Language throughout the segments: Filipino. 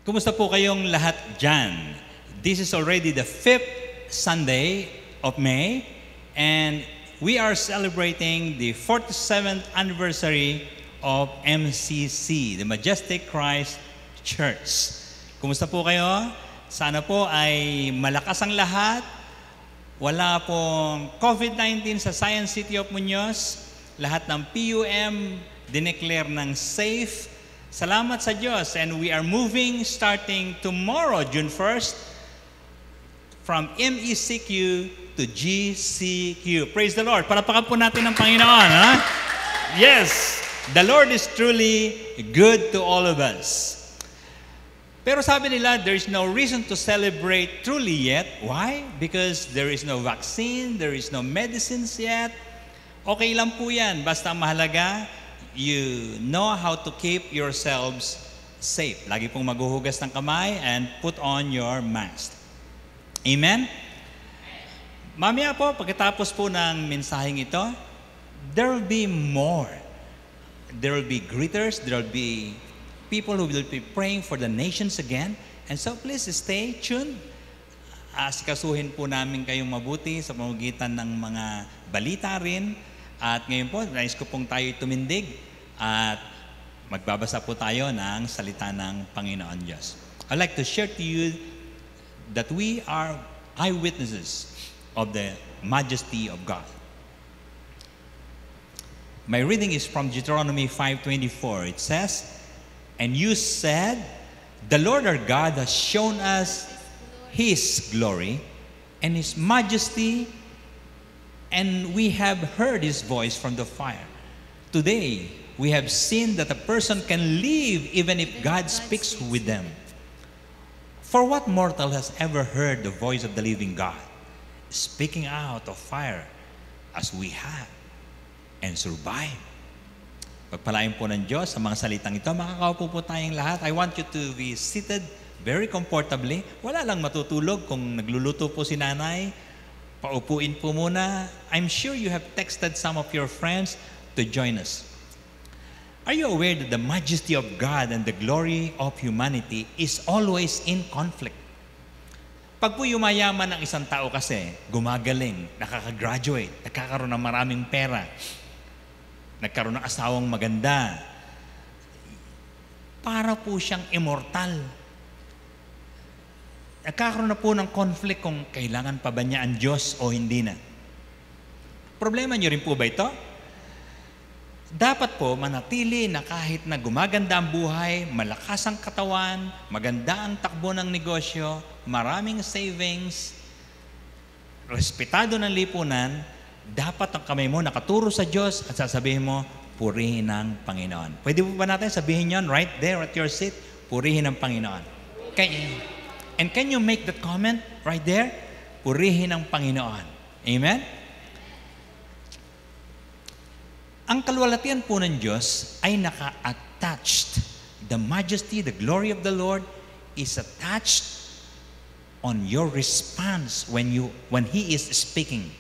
Kumusta po kayong lahat dyan? This is already the 5th Sunday of May, and we are celebrating the 47th anniversary of MCC, the Majestic Christ Church. Kumusta po kayo? Sana po ay malakas ang lahat. Wala pong COVID-19 sa Science City of Muñoz. Lahat ng PUM dineclare ng safe. Salamat sa Diyos, and we are moving starting tomorrow, June 1st, from MECQ to GCQ. Praise the Lord. Palapakan po natin ang Panginoon. Ha? Yes, the Lord is truly good to all of us. Pero sabi nila, there is no reason to celebrate truly yet. Why? Because there is no vaccine, there is no medicines yet. Okay lang po yan. Basta mahalaga, you know how to keep yourselves safe. Lagi pong maghuhugas ng kamay and put on your mask. Amen? Mamaya po, pagkatapos po ng mensaheng ito, there will be more. There will be greeters, there will be people who will be praying for the nations again. And so please stay tuned. Asikasuhin po namin kayong mabuti sa pamamagitan ng mga balita rin. At ngayon po, nais ko pong tayo tumindig at magbabasa po tayo ng salita ng Panginoon Diyos. I'd like to share to you that we are eyewitnesses of the majesty of God. My reading is from Deuteronomy 5:24. It says, "And you said, the Lord our God has shown us His glory and His majesty, and we have heard His voice from the fire. Today, we have seen that a person can live even if God speaks with them. For what mortal has ever heard the voice of the living God, speaking out of fire as we have, and survive?" Pagpalain po ng Diyos sa mga salitang ito. Makakaupo po tayong lahat. I want you to be seated very comfortably. Wala lang matutulog kung nagluluto po si nanay. Paupuin po muna. I'm sure you have texted some of your friends to join us. Are you aware that the majesty of God and the glory of humanity is always in conflict? Pag po yumayaman ng isang tao kasi, gumagaling, nakaka-graduate, nagkakaroon ng maraming pera, nagkaroon ng asawang maganda, para po siyang immortal. Nagkakaroon na po ng conflict kung kailangan pa ba niya ang Diyos o hindi na. Problema niyo rin po ba ito? Dapat po manatili na kahit na gumaganda ang buhay, malakas ang katawan, maganda ang takbo ng negosyo, maraming savings, respetado ng lipunan, dapat ang kamay mo nakaturo sa Diyos at sasabihin mo, purihin ang Panginoon. Pwede po ba natin sabihin yon right there at your seat? Purihin ang Panginoon. And can you make that comment right there? Purihin ang Panginoon. Amen? Ang kaluwalhatian po ng Diyos ay naka-attached. The majesty, the glory of the Lord is attached on your response when He is speaking.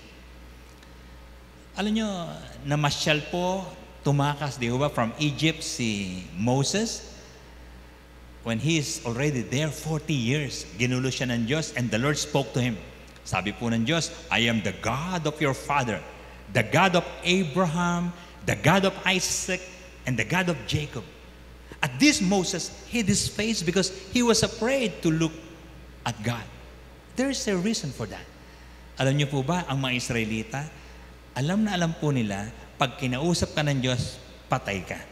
Alam nyo, namasyal po, tumakas, di ba, from Egypt si Moses. When he is already there, 40 years, ginulo siya ng Diyos, and the Lord spoke to him. Sabi po ng Diyos, I am the God of your father, the God of Abraham, the God of Isaac, and the God of Jacob. At this, Moses hid his face because he was afraid to look at God. There is a reason for that. Alam niyo po ba, ang mga Israelita, alam na alam po nila, pag kinausap ka ng Diyos, patay ka.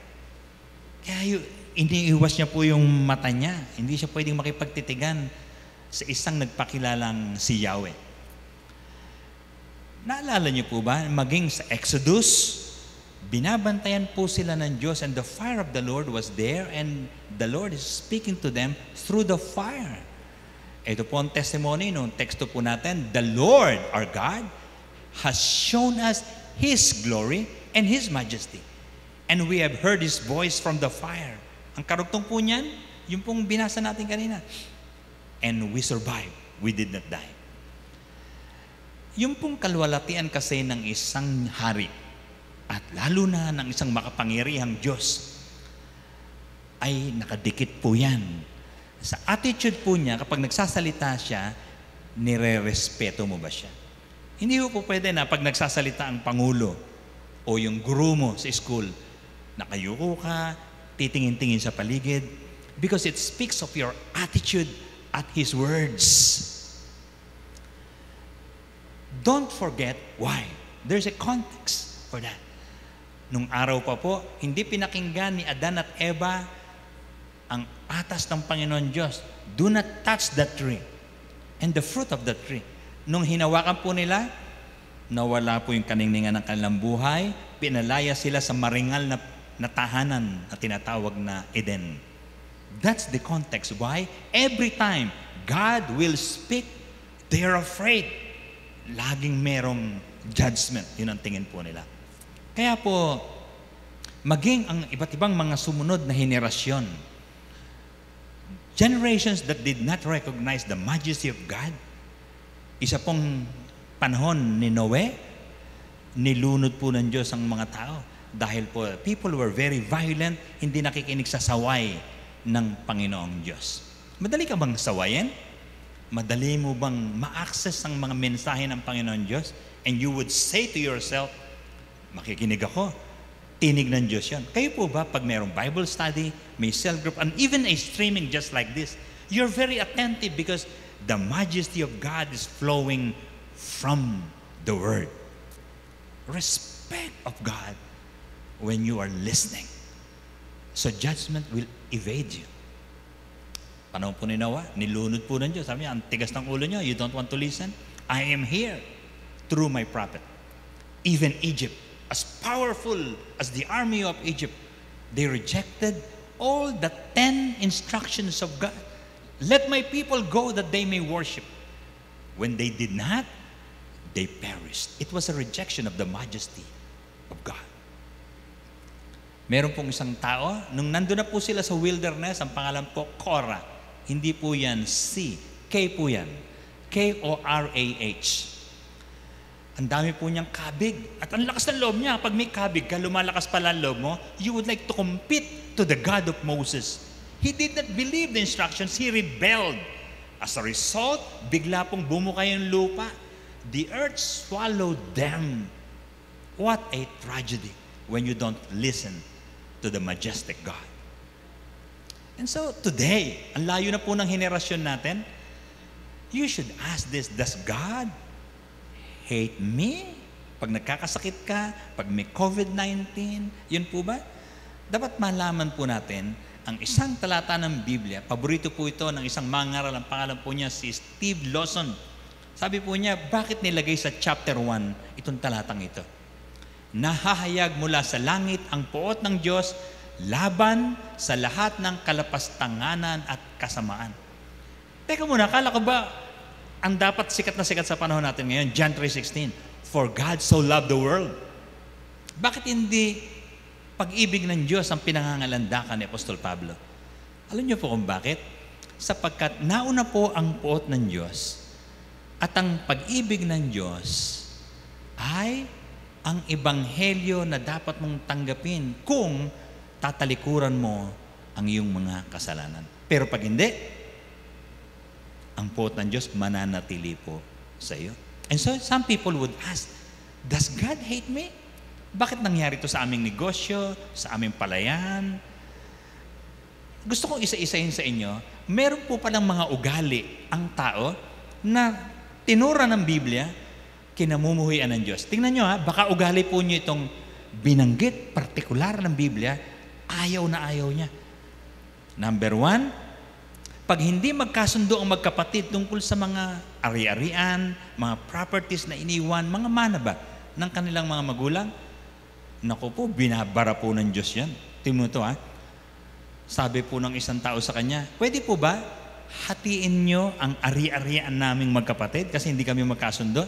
Kaya iniiwas niya po yung mata niya. Hindi siya pwedeng makipagtitigan sa isang nagpakilalang si Yahweh. Naalala niyo po ba, maging sa Exodus, binabantayan po sila ng Diyos, and the fire of the Lord was there, and the Lord is speaking to them through the fire. Ito po ang testimony nung teksto po natin, the Lord, our God, has shown us His glory and His majesty. And we have heard His voice from the fire. Ang karugtong po niyan, yung pong binasa natin kanina. And we survived. We did not die. Yung pong kaluwalhatian kasi ng isang hari, at lalo na ng isang makapangyarihang Diyos, ay nakadikit po yan Sa attitude po niya, kapag nagsasalita siya, nire-respeto mo ba siya? Hindi po pwede na pag nagsasalita ang Pangulo o yung guru mo sa school, nakayuko ka, titingin-tingin sa paligid, because it speaks of your attitude at His words. Don't forget why. There's a context for that. Nung araw pa po, hindi pinakinggan ni Adan at Eva ang atas ng Panginoon Diyos. Do not touch that tree and the fruit of that tree. Nung hinawakan po nila, nawala po yung kaningningan ng kanilang buhay, pinalaya sila sa maringal na tahanan na tinatawag na Eden. That's the context why every time God will speak, they are afraid. Laging merong judgment. Yun ang tingin po nila. Kaya po, maging ang iba't ibang mga sumunod na henerasyon, generations that did not recognize the majesty of God, isa pong panahon ni Noe, nilunod po ng Diyos ang mga tao. Dahil po, people were very violent, hindi nakikinig sa saway ng Panginoong Diyos. Madali ka bang sawayin? Madali mo bang ma-access ang mga mensahe ng Panginoon Diyos? And you would say to yourself, makikinig ako, tinig ng Diyos yan. Kayo po ba, pag mayroong Bible study, may cell group, and even a streaming just like this, you're very attentive because the majesty of God is flowing from the Word. Respect of God when you are listening. So judgment will evade you. Panahon po ni Noah, nilunod po ng Diyos. Sabi niya, ang tigas ng ulo niyo, you don't want to listen? I am here through my prophet. Even Egypt, as powerful as the army of Egypt, they rejected all the 10 instructions of God. Let my people go that they may worship. When they did not, they perished. It was a rejection of the majesty of God. Meron pong isang tao, nung nandun na po sila sa wilderness, ang pangalan po, Korah. Hindi po yan C, K po yan. K-O-R-A-H. Ang dami po niyang kabig. At ang lakas ng loob niya. Pag may kabig ka, lumalakas pala ang loob mo, you would like to compete to the God of Moses. He did not believe the instructions. He rebelled. As a result, bigla pong bumuka yung lupa. The earth swallowed them. What a tragedy when you don't listen to the majestic God. And so today, ang layo na po ng henerasyon natin, you should ask this, does God hate me? Pag nagkakasakit ka, pag may COVID-19, yun po ba? Dapat malaman po natin, ang isang talata ng Biblia, paborito po ito ng isang mangaral, ang pangalan po niya si Steve Lawson. Sabi po niya, bakit nilagay sa chapter 1 itong talatang ito? Nahahayag mula sa langit ang puot ng Diyos laban sa lahat ng kalapastanganan at kasamaan. Teka muna, akala ko ba ang dapat sikat na sikat sa panahon natin ngayon, John 3:16, for God so loved the world. Bakit hindi pag-ibig ng Diyos ang pinangangalandakan ni Apostol Pablo? Alam niyo po kung bakit? Sapagkat nauna po ang puot ng Diyos at ang pag-ibig ng Diyos ay ang ebanghelyo na dapat mong tanggapin kung tatalikuran mo ang iyong mga kasalanan. Pero pag hindi, ang puot ng Diyos mananatili po sa iyo. And so some people would ask, does God hate me? Bakit nangyari ito sa aming negosyo, sa aming palayan? Gusto kong isa-isahin sa inyo, meron po palang mga ugali ang tao na tinura ng Biblia, kinamumuhian ng Diyos. Tingnan nyo baka ugali po nyo itong binanggit, partikular ng Biblia, ayaw na ayaw niya. Number 1, pag hindi magkasundo ang magkapatid tungkol sa mga ari-arian, mga properties na iniwan, mga mana ba ng kanilang mga magulang, naku po, binabara po ng Diyos yan. Tingnan mo ito Sabi po ng isang tao sa kanya, pwede po ba hatiin nyo ang ari-arian naming magkapatid kasi hindi kami magkasundo?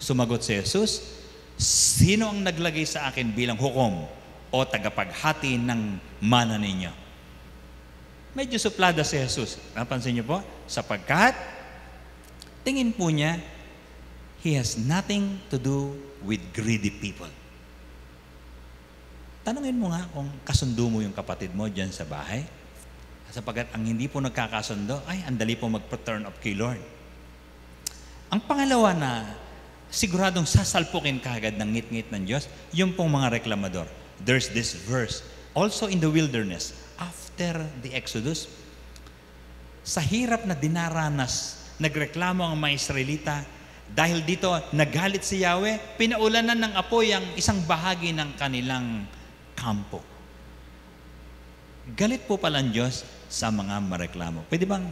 Sumagot si Jesus, sino ang naglagay sa akin bilang hukom o tagapaghati ng mana ninyo? Medyo suplada si Jesus. Napansin niyo po? Sapagkat tingin po niya, he has nothing to do with greedy people. Tanungin mo nga kung kasundo mo yung kapatid mo dyan sa bahay. Sapagkat ang hindi po nagkakasundo, ay ang dali po mag-turn off kay Lord. Ang pangalawa na siguradong sasalpukin kaagad ng ngit-ngit ng Diyos, yung pong mga reklamador. There's this verse, also in the wilderness, after the Exodus, sa hirap na dinaranas, nagreklamo ang mga Israelita, dahil dito nagalit si Yahweh, pinaulanan ng apoy ang isang bahagi ng kanilang kampo. Galit po pala ang Diyos sa mga mareklamo. Pwede bang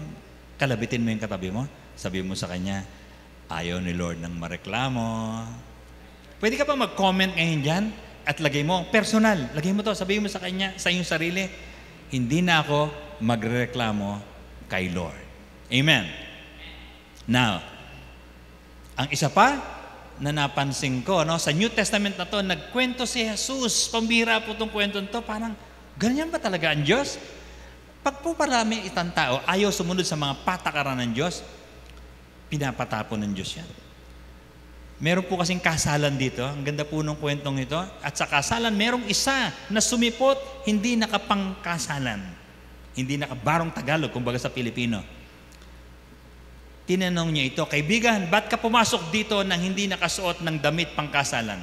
kalabitin mo yung katabi mo? Sabi mo sa kanya, ayaw ni Lord ng mareklamo. Pwede ka pa mag-comment ngayon dyan at lagay mo, personal, lagay mo to, sabihin mo sa kanya, sa iyong sarili, hindi na ako magreklamo kay Lord. Amen. Now, ang isa pa na napansin ko, sa New Testament na to, nagkwento si Jesus, pambira po itong kwento nito, parang, ganyan ba talaga ang Diyos? Pag po parami itang tao, ayaw sumunod sa mga patakaran ng Diyos, pinapatapon ng Diyos yan. Meron po kasing kasalan dito, ang ganda po ng kwentong ito, at sa kasalan, merong isa na sumipot, hindi nakapangkasalan. Hindi nakabarong Tagalog, kumbaga sa Pilipino. Tinanong niya ito, kaibigan, ba't ka pumasok dito nang hindi nakasuot ng damit pangkasalan?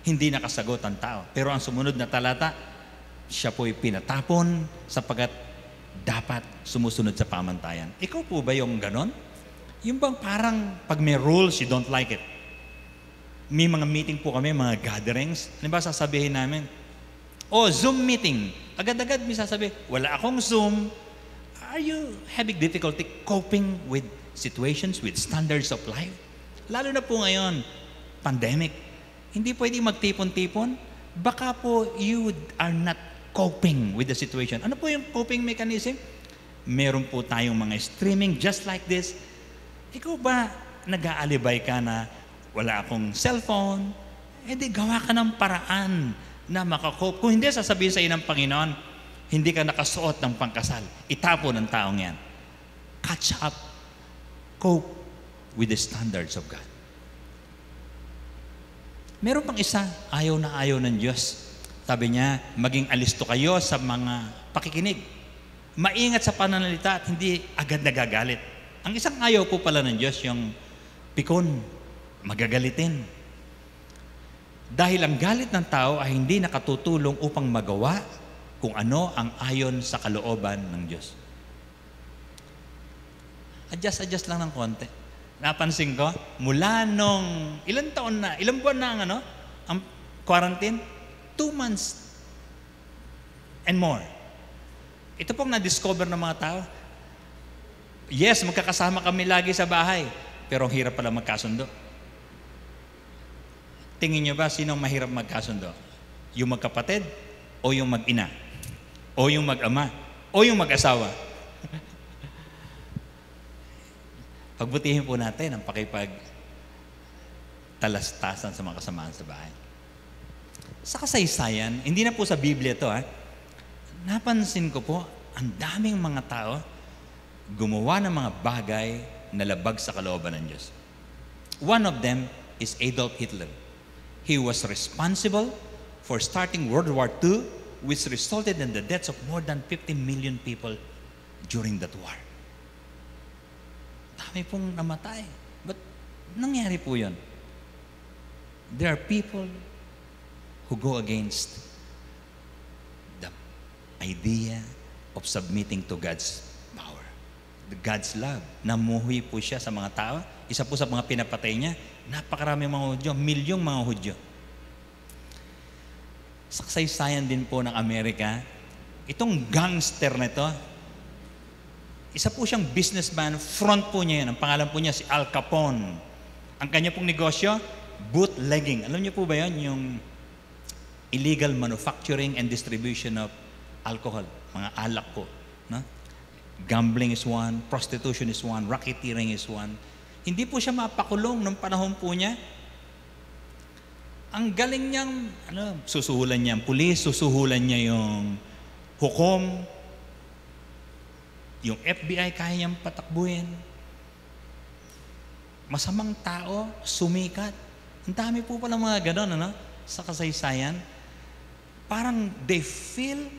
Hindi nakasagot ang tao. Pero ang sumunod na talata, siya po'y pinatapon sapagkat dapat sumusunod sa pamantayan. Ikaw po ba yung ganon? Yung bang parang pag may rules, you don't like it. May mga meeting po kami, mga gatherings. Ano ba sasabihin namin? Zoom meeting. Agad-agad may sasabihin, wala akong Zoom. Are you having difficulty coping with situations, with standards of life? Lalo na po ngayon, pandemic. Hindi pwedeng magtipon-tipon. Baka po you are not coping with the situation. Ano po yung coping mechanism? Meron po tayong mga streaming just like this. Ikaw ba nag-aalibay ka na wala akong cellphone? Di gawa ka ng paraan na makakope. Kung hindi, sasabihin sa iyo ng Panginoon, hindi ka nakasuot ng pangkasal. Itapon ng taong yan. Catch up. Cope with the standards of God. Meron pang isa, ayaw na ayaw ng Diyos. Sabi niya, maging alisto kayo sa mga pakikinig. Maingat sa pananalita at hindi agad nagagalit. Ang isang ayaw po pala ng Diyos, yung pikon, magagalitin. Dahil ang galit ng tao ay hindi nakatutulong upang magawa kung ano ang ayon sa kalooban ng Diyos. Adjust lang ng konti. Napansin ko, mula nung ilang buwan na ang quarantine, 2 months and more. Ito pong na-discover ng mga tao. Yes, magkakasama kami lagi sa bahay, pero ang hirap pala magkasundo. Tingin nyo ba sinong mahirap magkasundo? Yung magkapatid? O yung mag-ina? O yung mag-ama? O yung mag-asawa? Pagbutihin po natin ang pakipag-talastasan sa mga kasamaan sa bahay. Sa kasaysayan, hindi na po sa Biblia ito, napansin ko po, ang daming mga tao gumawa ng mga bagay na labag sa kalooban ng Diyos. One of them is Adolf Hitler. He was responsible for starting World War II, which resulted in the deaths of more than 50 million people during that war. Dami pong namatay. But nangyari po yun. There are people who go against the idea of submitting to God's power. God's love. Namuhui po siya sa mga tao. Isa po sa mga pinapatay niya, napakarami mga Hudyo, milyong mga Hudyo. Sa kasaysayan din po ng Amerika, itong gangster na ito, isa po siyang businessman, front po niya yan. Ang pangalan po niya si Al Capone. Ang kanya pong negosyo, bootlegging. Alam niyo po ba yan? Yung illegal manufacturing and distribution of alcohol. Mga alak po. No? Gambling is one, prostitution is one, racketeering is one. Hindi po siya mapakulong nung panahon po niya. Ang galing niyang, susuhulan niya ang pulis, susuhulan niya yung hukom, yung FBI kaya niyang patakbuhin. Masamang tao, sumikat. Ang dami po pala mga ganon, sa kasaysayan. Parang they feel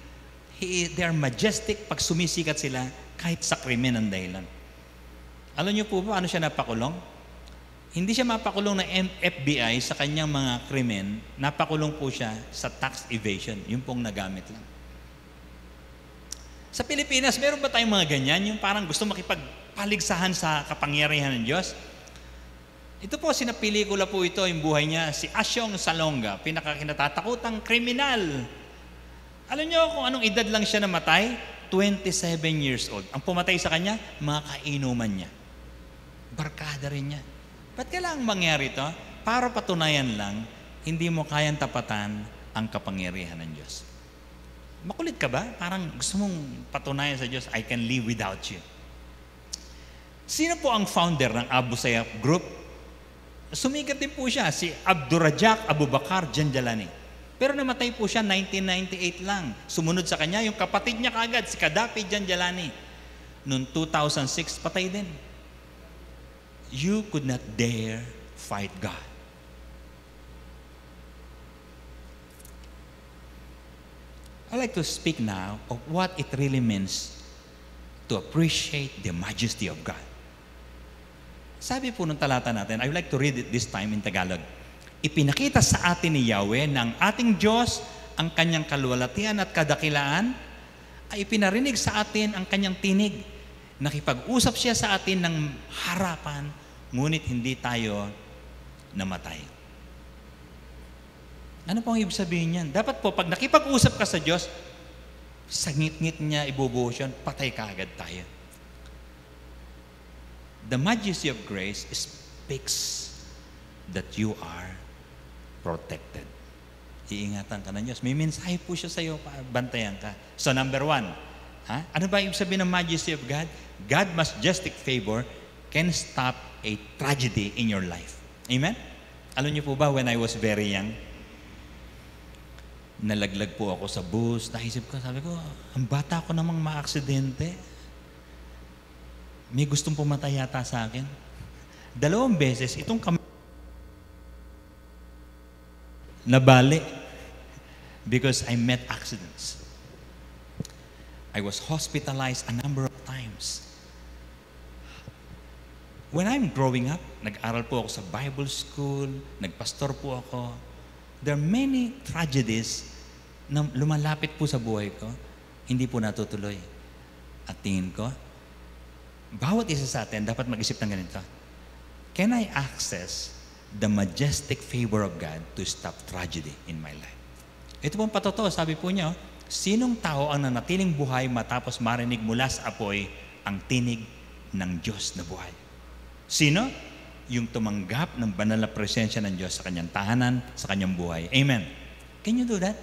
They are majestic pag sumisikat sila kahit sa krimen ang dahilan. Alam niyo po ba ano siya napakulong? Hindi siya mapakulong ng FBI sa kanyang mga krimen, napakulong po siya sa tax evasion. Yung pong nagamit lang. Sa Pilipinas, meron ba tayong mga ganyan? Yung parang gusto makipagpaligsahan sa kapangyarihan ng Diyos? Ito po, sinapelikula po ito, yung buhay niya, si Asyong Salonga, pinakakinatatakutang kriminal. Alam niyo kung anong edad lang siya namatay? 27 years old. Ang pumatay sa kanya, mga kainuman niya. Barkada rin niya. Ba't kailangang mangyari ito? Para patunayan lang, hindi mo kayang tapatan ang kapangyarihan ng Diyos. Makulit ka ba? Parang gusto mong patunayan sa Diyos, I can live without you. Sino po ang founder ng Abu Sayyaf Group? Sumikat din po siya, si Abdurrajak Abubakar Janjalani. Pero namatay po siya 1998 lang. Sumunod sa kanya, yung kapatid niya kaagad, si Gaddafi Janjalani. Noong 2006, patay din. You could not dare fight God. I'd like to speak now of what it really means to appreciate the majesty of God. Sabi po ng talata natin, I would like to read it this time in Tagalog. Ipinakita sa atin ni Yahweh ng ating Diyos ang kanyang kaluwalhatian at kadakilaan, ay ipinarinig sa atin ang kanyang tinig. Nakipag-usap siya sa atin ng harapan, ngunit hindi tayo namatay. Ano po ang ibig sabihin niyan? Dapat po, pag nakipag-usap ka sa Diyos, sa ngit-ngit niya, ibubuhos yun, patay ka agad tayo. The majesty of grace speaks that you are protected. Iingatan ka ng Diyos. May mensahe po siya sa iyo, bantayan ka. So number 1, ano ba ibig sabihin ng majesty of God? God majestic favor can stop a tragedy in your life. Amen? Alam niyo po ba, when I was very young, nalaglag po ako sa bus. Naisip ko, sabi ko, ang bata ko namang maaksidente. May gustong pumatay yata sa akin. 2 beses, itong nabali because I met accidents. I was hospitalized a number of times. When I'm growing up, nag-aral po ako sa Bible school, nagpastor po ako. There are many tragedies na lumalapit po sa buhay ko, hindi po natutuloy. At tingin ko, bawat isa sa atin dapat mag-isip ng ganito. Can I access the majestic favor of God to stop tragedy in my life? Ito pong patotoo, sabi po niya, sinong tao ang nanatiling buhay matapos marinig mula sa apoy ang tinig ng Diyos na buhay? Sino? Yung tumanggap ng banal na presensya ng Diyos sa kanyang tahanan, sa kanyang buhay. Amen. Can you do that?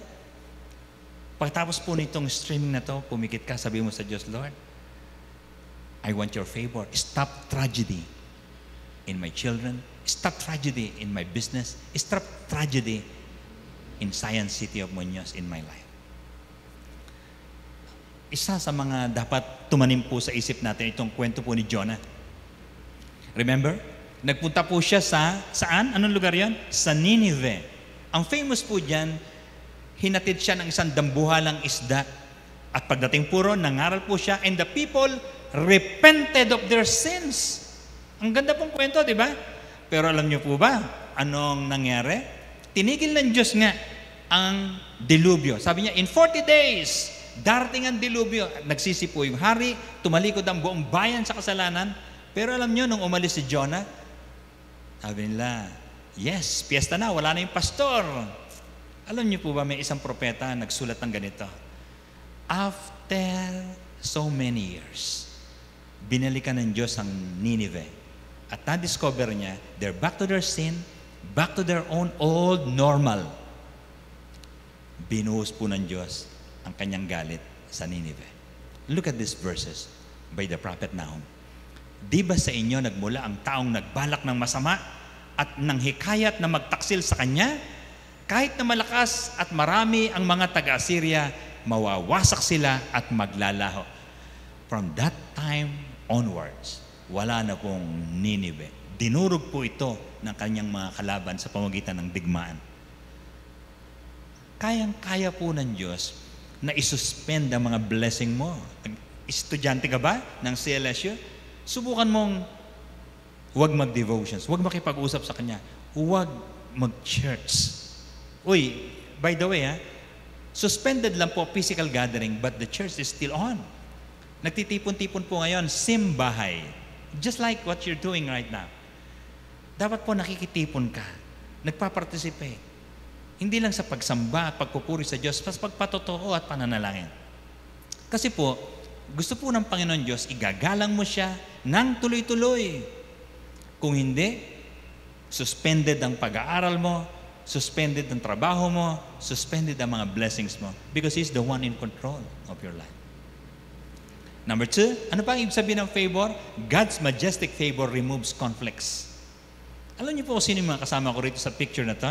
Pagkatapos po nitong streaming na to, pumikit ka, sabi mo sa Diyos, Lord, I want your favor. Stop tragedy in my children. Stop tragedy in my business. Stop tragedy in Science City of Muñoz in my life. Isa sa mga dapat tumanim po sa isip natin itong kwento po ni Jonah. Remember? Nagpunta po siya sa, saan? Anong lugar yan? Sa Nineveh. Ang famous po dyan, hinatid siya ng isang dambuhalang isda. At pagdating po ron, nangaral po siya, and the people repented of their sins. Ang ganda pong kwento, di ba? Pero alam niyo po ba, anong nangyari? Tinigil ng Diyos nga ang dilubyo. Sabi niya, in 40 days, darating ang dilubyo. Nagsisi po yung hari, tumalikod ang buong bayan sa kasalanan. Pero alam niyo, nung umalis si Jonah, sabi nila, yes, piyesta na, wala na yung pastor. Alam niyo po ba, may isang propeta nagsulat ng ganito. After so many years, binalikan ng Diyos ang Nineveh. At na-discover niya, they're back to their sin, back to their own old normal. Binuhos po ng Diyos ang kanyang galit sa Nineveh. Look at these verses by the prophet Nahum. Di ba sa inyo nagmula ang taong nagbalak ng masama at nang hikayat na magtaksil sa kanya? Kahit na malakas at marami ang mga taga-Assyria, mawawasak sila at maglalaho. From that time onwards, wala na pong Nineveh. Dinurog po ito ng kanyang mga kalaban sa pamamagitan ng digmaan. Kayang-kaya po ng Diyos na isuspend ang mga blessing mo. Estudyante ka ba ng CLSU? Subukan mong huwag mag-devotions, huwag makipag-usap sa kanya, huwag mag-church. Uy, by the way, suspended lang po physical gathering, but the church is still on. Nagtitipon-tipon po ngayon, simbahay. Just like what you're doing right now. Dapat po nakikitipon ka, nagpa-participate. Hindi lang sa pagsamba at pagpupuri sa Diyos, mas pagpatotoo at pananalangin. Kasi po, gusto po ng Panginoon Diyos, igagalang mo siya ng tuloy-tuloy. Kung hindi, suspended ang pag-aaral mo, suspended ang trabaho mo, suspended ang mga blessings mo, because He's the one in control of your life. Number 2, ano pa ang ibig sabihin ng favor? God's majestic favor removes conflicts. Alam niyo po sino yung mga kasama ko rito sa picture na to?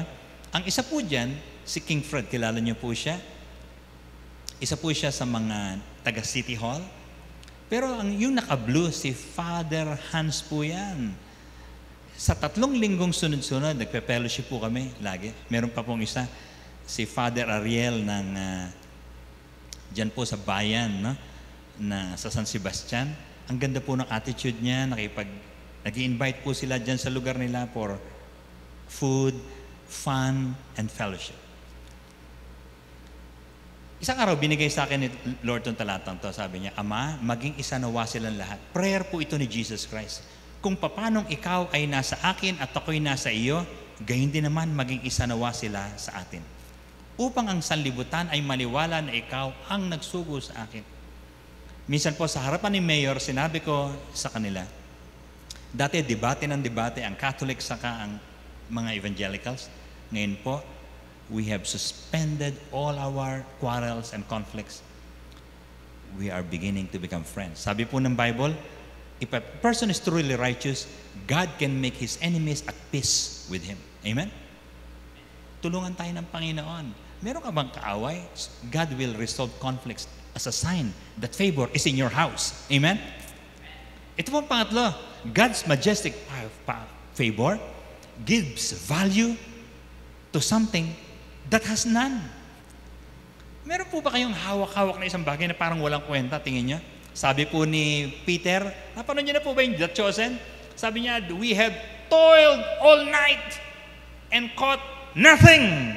Ang isa po dyan, si King Fred, kilala niyo po siya. Isa po siya sa mga taga City Hall. Pero yung naka-blue, si Father Hans po yan. Sa 3 linggong sunod-sunod, nagpe-fellowship po kami lagi. Meron pa pong isa, si Father Ariel ng dyan po sa bayan, no? Na sa San Sebastian. Ang ganda po ng attitude niya, nag-i-invite po sila dyan sa lugar nila for food, fun, and fellowship. Isang araw, binigay sa akin ni Lord itong talatang to. Sabi niya, Ama, maging isa nawa silang lahat. Prayer po ito ni Jesus Christ. Kung papanong ikaw ay nasa akin at ako'y nasa iyo, gayon din naman maging isa nawa sila sa atin. Upang ang sanlibutan ay maniwala na ikaw ang nagsugo sa akin. Minsan po sa harapan ni Mayor, sinabi ko sa kanila, dati debate ng debate ang Catholic saka ang mga evangelicals. Ngayon po, we have suspended all our quarrels and conflicts. We are beginning to become friends. Sabi po ng Bible, if a person is truly righteous, God can make his enemies at peace with him. Amen? Tulungan tayo ng Panginoon. Meron ka bang kaaway? God will resolve conflicts as a sign that favor is in your house. Amen? Ito pong pangatlo, God's majestic favor gives value to something that has none. Meron po ba kayong hawak-hawak na isang bagay na parang walang kwenta, tingin niyo? Sabi po ni Peter, napanood niyo na po ba yung The Chosen? Sabi niya, we have toiled all night and caught nothing.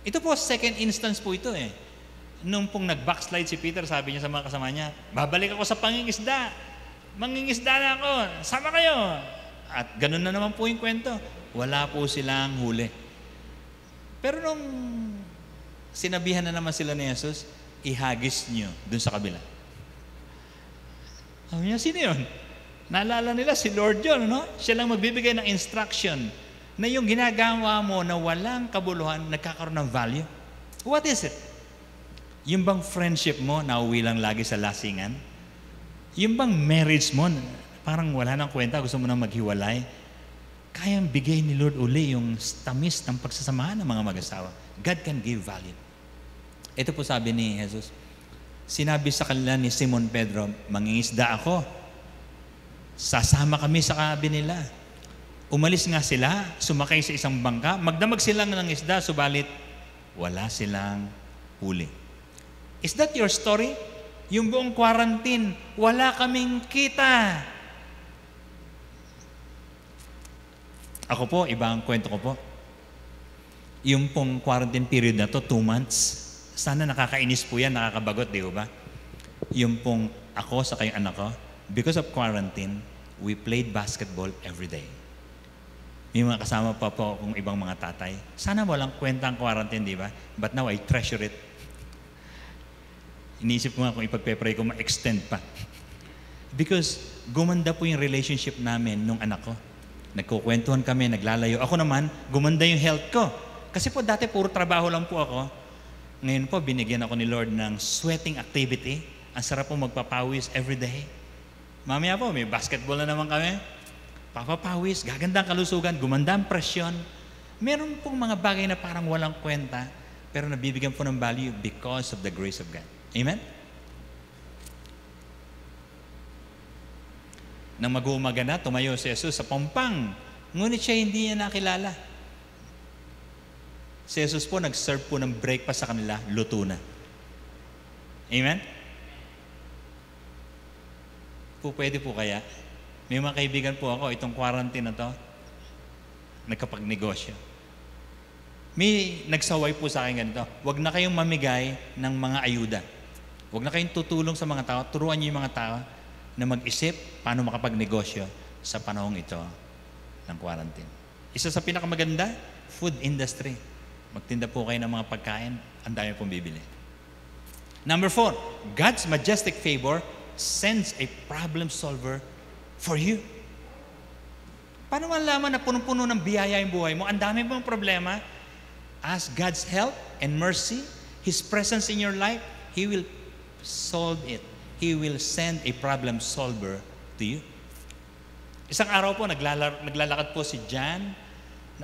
Ito po, second instance po ito eh. Nung pong nag-backslide si Peter, sabi niya sa mga kasama niya, babalik ako sa pangingisda. Mangingisda na ako. Sama kayo. At ganun na naman po yung kwento. Wala po silang huli. Pero nung sinabihan na naman sila ni Jesus, ihagis niyo dun sa kabila. Sabi niya, sino yun? Naalala nila si Lord yun, no? Siya lang magbibigay ng instruction na yung ginagawa mo na walang kabuluhan, nagkakaroon ng value. What is it? Yung bang friendship mo, nauwi lang lagi sa lasingan? Yung bang marriage mo, parang wala nang kwenta, gusto mo nang maghiwalay? Kayang bigay ni Lord uli yung tamis ng pagsasamahan ng mga mag-asawa. God can give value. Ito po sabi ni Jesus, sinabi sa kanila ni Simon Pedro, mangingisda ako. Sasama kami sa kabi nila. Umalis nga sila, sumakay sa isang bangka, magdamag silang ng isda, subalit wala silang huli. Is that your story? Yung buong quarantine, wala kaming kita. Ako po, iba ang kwento ko po. Yung pong quarantine period na to, 2 months, sana nakakainis po yan, nakakabagot, di ba? Yung pong ako sa kayong anak ko, because of quarantine, we played basketball every day. May mga kasama pa po akong ibang mga tatay. Sana walang kwenta ang quarantine, di ba? But now I treasure it. Iniisip ko nga kung ipagpe-pray ko, ma-extend pa. Because gumanda po yung relationship namin nung anak ko. Nagkukwentuhan kami, naglalayo. Ako naman, gumanda yung health ko. Kasi po dati puro trabaho lang po ako. Ngayon po, binigyan ako ni Lord ng sweating activity. Ang sarap po magpapawis every day. Mamaya po, may basketball na naman kami. Papapawis, gaganda ang kalusugan, gumanda ang presyon. Meron pong mga bagay na parang walang kwenta, pero nabibigyan po ng value because of the grace of God. Amen? Nang mag-uumaga na, tumayo si Jesus sa pampang. Ngunit siya hindi niya nakilala. Si Jesus po, nag-serve po ng breakfast sa kanila, luto na. Amen? Pwede po kaya? May mga kaibigan po ako, itong quarantine na to, nagkapagnegosyo. May nagsaway po sa akin ganito, huwag na kayong mamigay ng mga ayuda. Huwag na kayong tutulong sa mga tao, turuan niyo yung mga tao na mag-isip paano makapagnegosyo sa panahong ito ng quarantine. Isa sa pinakamaganda, food industry. Magtinda po kayo ng mga pagkain, ang dami pong bibili. Number 4, God's majestic favor sends a problem solver for you. Paano malaman na punong-puno ng biyaya yung buhay mo? Ang dami mong problema. Ask God's help and mercy, His presence in your life, He will solve it. He will send a problem solver to you. Isang araw po, naglalakad po si John,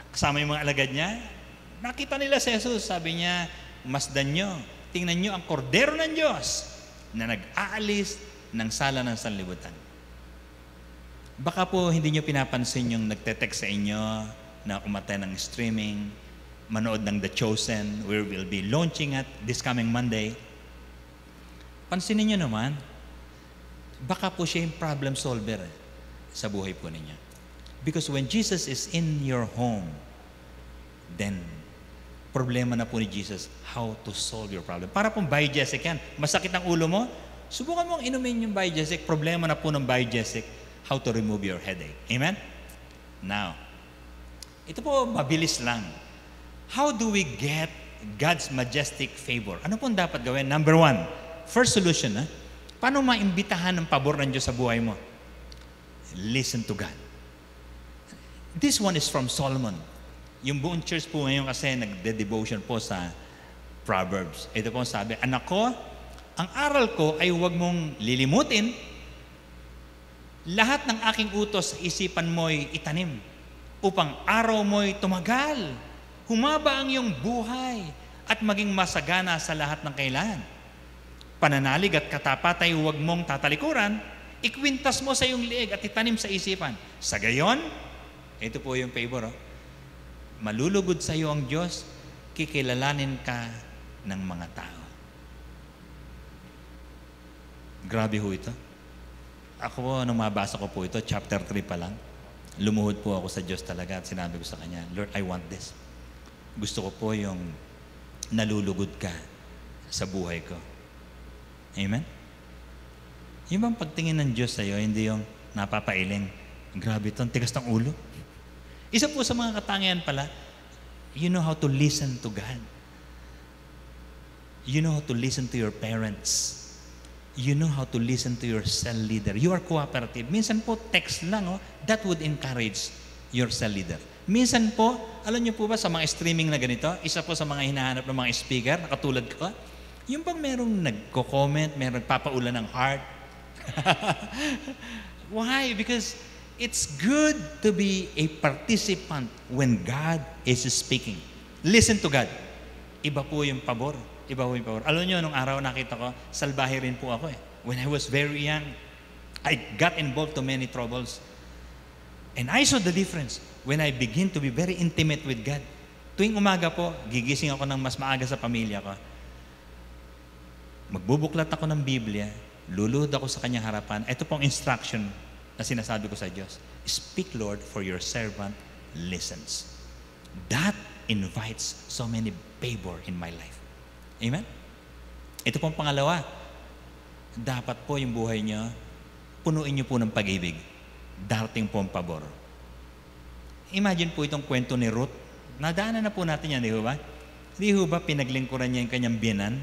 kasama yung mga alagad niya. Nakita nila si Jesus. Sabi niya, masdan nyo, tingnan nyo ang kordero ng Diyos na nag-aalis ng sala ng sanlibutan. Baka po hindi nyo pinapansin yung nagte-text sa inyo na umatay ng streaming, manood ng The Chosen, where we'll be launching at this coming Monday. Pansinin nyo naman, baka po siya yung problem solver sa buhay po ninyo. Because when Jesus is in your home, then problema na po ni Jesus how to solve your problem. Para pong Biogesic yan. Masakit ang ulo mo, subukan mong inumin yung Biogesic. Problema na po ng Biogesic, how to remove your headache. Amen? Now, ito po mabilis lang. How do we get God's majestic favor? Ano pong dapat gawin? Number 1, first solution, paano maimbitahan ng pabor ng Diyos sa buhay mo? Listen to God. This one is from Solomon. Yung buong church po ngayon kasi nagde-devotion po sa Proverbs. Ito po sabi, anak ko, ang aral ko ay huwag mong lilimutin. Lahat ng aking utos sa isipan mo'y itanim upang araw mo'y tumagal. Humaba ang iyong buhay at maging masagana sa lahat ng kailangan. Pananalig at katapat ay huwag mong tatalikuran, ikwintas mo sa iyong liig at itanim sa isipan. Sa gayon, ito po yung favor, malulugod sa iyo ang Diyos, kikilalanin ka ng mga tao. Grabe ho ito. Ako po, nung mabasa ko po ito, chapter 3 pa lang, lumuhod po ako sa Diyos talaga at sinabi ko sa Kanya, Lord, I want this. Gusto ko po yung nalulugod ka sa buhay ko. Amen? Yung bang pagtingin ng Diyos sa'yo, hindi yung napapailing, grabe ito, ang tigas ng ulo. Isa po sa mga katangian pala, you know how to listen to God. You know how to listen to your parents. You know how to listen to your cell leader. You are cooperative. Minsan po, text lang, that would encourage your cell leader. Minsan po, alam niyo po ba sa mga streaming na ganito, isa po sa mga hinahanap ng mga speaker, na katulad ko, yung bang merong nagko-comment, merong nagpapaulan ng heart. Why? Because it's good to be a participant when God is speaking. Listen to God. Iba po yung pabor. Iba po yung pabor. Alam niyo, nung araw nakita ko, salbahe rin po ako eh. When I was very young, I got involved to many troubles. And I saw the difference when I begin to be very intimate with God. Tuwing umaga po, gigising ako ng mas maaga sa pamilya ko. Magbubuklat ako ng Biblia, luluhod ako sa Kanyang harapan. Ito pong instruction na sinasabi ko sa Diyos. Speak, Lord, for your servant listens. That invites so many favor in my life. Amen? Ito pong pangalawa. Dapat po yung buhay niyo, punuin niyo po ng pag-ibig. Darating po ang pabor. Imagine po itong kwento ni Ruth. Nadaanan na po natin yan, di ba? Di ba pinaglingkuran niya yung kanyang biyanan?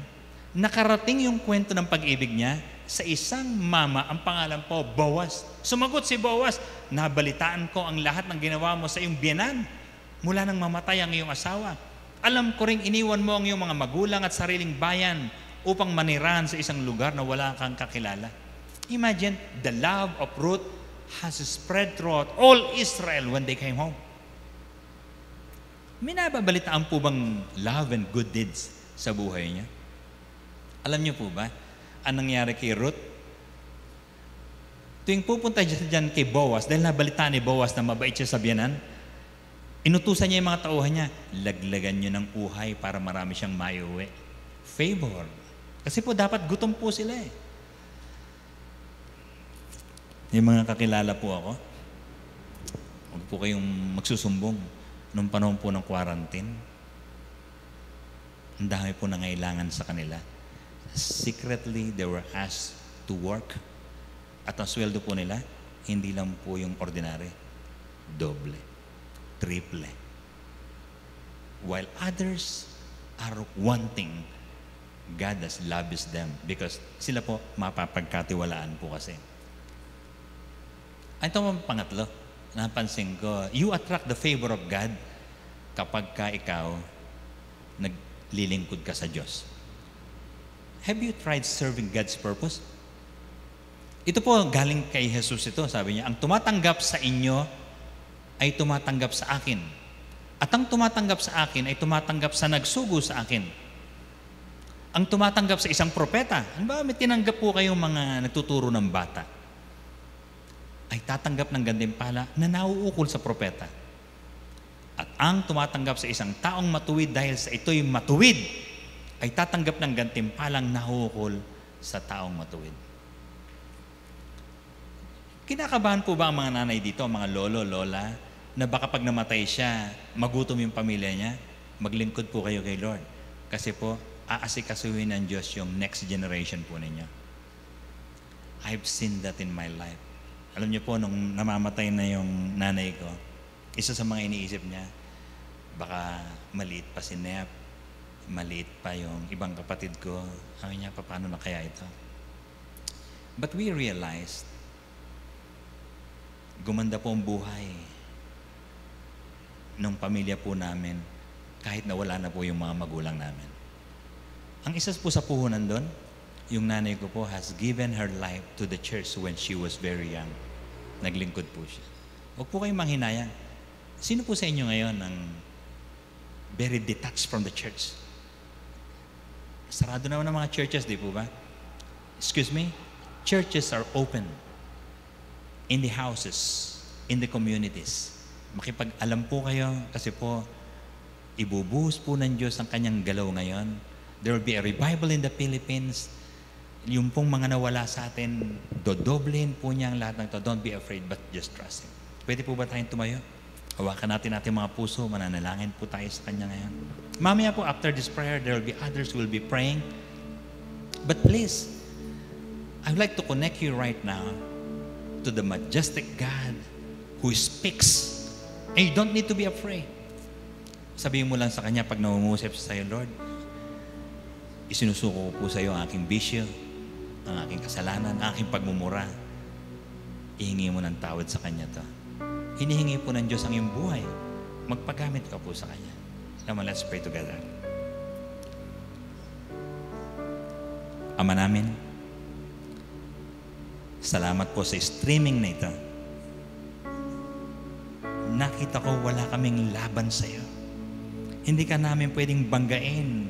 Nakarating yung kwento ng pag-ibig niya sa isang mama, ang pangalan po, Boaz. Sumagot si Boaz, nabalitaan ko ang lahat ng ginawa mo sa iyong biyanan mula nang mamatay ang iyong asawa. Alam ko ring iniwan mo ang iyong mga magulang at sariling bayan upang manirahan sa isang lugar na wala kang kakilala. Imagine, the love of Ruth has spread throughout all Israel when they came home. May nababalitaan po bang love and good deeds sa buhay niya? Alam niyo po ba, ang nangyari kay Ruth? Tuwing pupunta siya dyan kay Boaz, dahil nabalitaan ni Boaz na mabait siya sa biyanan, Inutusan niya yung mga tauhan niya, laglagan niyo ng uhay para marami siyang maiuwi. Favor. Kasi po dapat gutom po sila eh. Yung mga kakilala po ako, huwag po kayong magsusumbong nung panahon po ng quarantine. Ang dami po nangailangan sa kanila. Secretly, they were asked to work. At ang sweldo po nila, hindi lang po yung ordinary. Doble. Triple. While others are wanting, God has lavished them because sila po mapapagkatiwalaan po kasi. Ito ang pangatlo. Napansin ko, you attract the favor of God kapag ka ikaw naglilingkod ka sa Diyos. Have you tried serving God's purpose? Ito po galing kay Jesus ito. Sabi niya, ang tumatanggap sa inyo ay tumatanggap sa akin. At ang tumatanggap sa akin ay tumatanggap sa nagsugo sa akin. Ang tumatanggap sa isang propeta, ano ba, may tinanggap po kayong mga nagtuturo ng bata, ay tatanggap ng gantimpala na nauukol sa propeta. At ang tumatanggap sa isang taong matuwid dahil sa ito'y matuwid, ay tatanggap ng gantimpalang nauukol sa taong matuwid. Kinakabahan po ba ang mga nanay dito, mga lolo, lola, na baka pag namatay siya, magutom yung pamilya niya? Maglingkod po kayo kay Lord. Kasi po, aasikasuhin ng Diyos yung next generation po ninyo. I've seen that in my life. Alam niyo po, nung namamatay na yung nanay ko, isa sa mga iniisip niya, baka maliit pa si Nep, maliit pa yung ibang kapatid ko. Sabi niya, paano na kaya ito? But we realized, gumanda po ang buhay ng pamilya po namin kahit na wala na po yung mga magulang namin. Ang isa po sa puhunan doon, yung nanay ko po has given her life to the church when she was very young. Naglingkod po siya. Huwag po kayong manghinayang. Sino po sa inyo ngayon ang very detached from the church? Sarado naman ang mga churches, di po ba? Excuse me? Churches are open in the houses, in the communities. Makipag-alam po kayo kasi po, ibubuhos po ng Diyos ang kanyang galaw ngayon. There will be a revival in the Philippines. Yung pong mga nawala sa atin, dodoblehin po niya ang lahat ng ito. Don't be afraid, but just trust Him. Pwede po ba tayong tumayo? Hawakan natin mga puso, mananalangin po tayo sa Kanya ngayon. Mamaya po, after this prayer, there will be others who will be praying. But please, I would like to connect you right now to the majestic God who speaks. And you don't need to be afraid. Sabihin mo lang sa Kanya pag namumusip sa iyo, Lord, isinusuko ko po sa iyo ang aking bisyo, ang aking kasalanan, ang aking pagmumura. Ihingi mo ng tawad sa Kanya to. Hinihingi po ng Diyos ang iyong buhay. Magpagamit ka po sa Kanya. Come on, let's pray together. Ama namin, salamat po sa streaming na ito. Nakita ko wala kaming laban sa iyo. Hindi ka namin pwedeng banggain.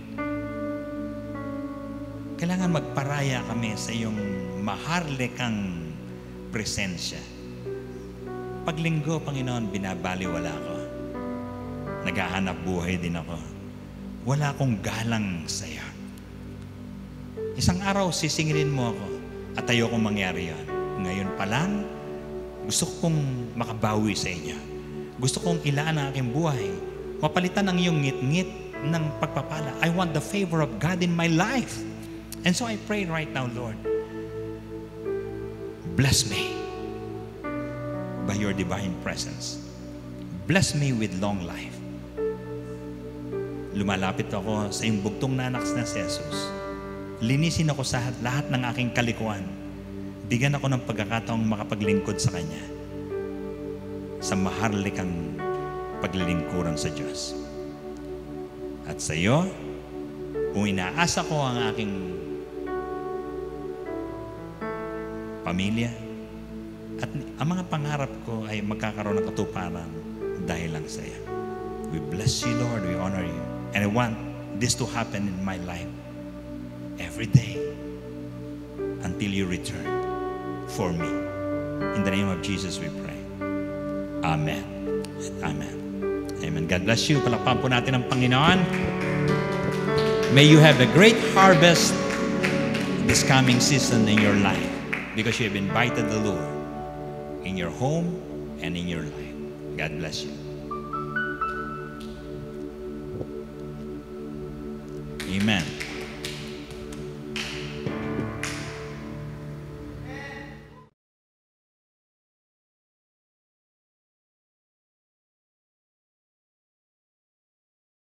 Kailangan magparaya kami sa iyong maharlikang presensya. Paglinggo, Panginoon, binabaliwala ko. Naghahanap buhay din ako. Wala akong galang sa iyo. Isang araw, sisingilin mo ako at ayokong mangyari yan. Ngayon pa lang, gusto kong makabawi sa inyo. Gusto kong ilaan ang aking buhay. Mapalitan ang iyong ngit-ngit ng pagpapala. I want the favor of God in my life. And so I pray right now, Lord, bless me by your divine presence. Bless me with long life. Lumalapit ako sa iyong bugtong na anak na si Jesus. Linisin ako sa lahat ng aking kalikuan. Bigyan ako ng pagkakataong makapaglingkod sa Kanya sa maharlikang paglilingkuran sa Diyos. At sa iyo, kung inaasa ko ang aking pamilya at ang mga pangarap ko ay magkakaroon ng katuparan dahil lang sa iyo. We bless you, Lord. We honor you. And I want this to happen in my life every day until you return for me. In the name of Jesus we pray. Amen. Amen. Amen. God bless you. Palakpakan po natin ang Panginoon. May you have a great harvest this coming season in your life because you have invited the Lord in your home and in your life. God bless you. Amen.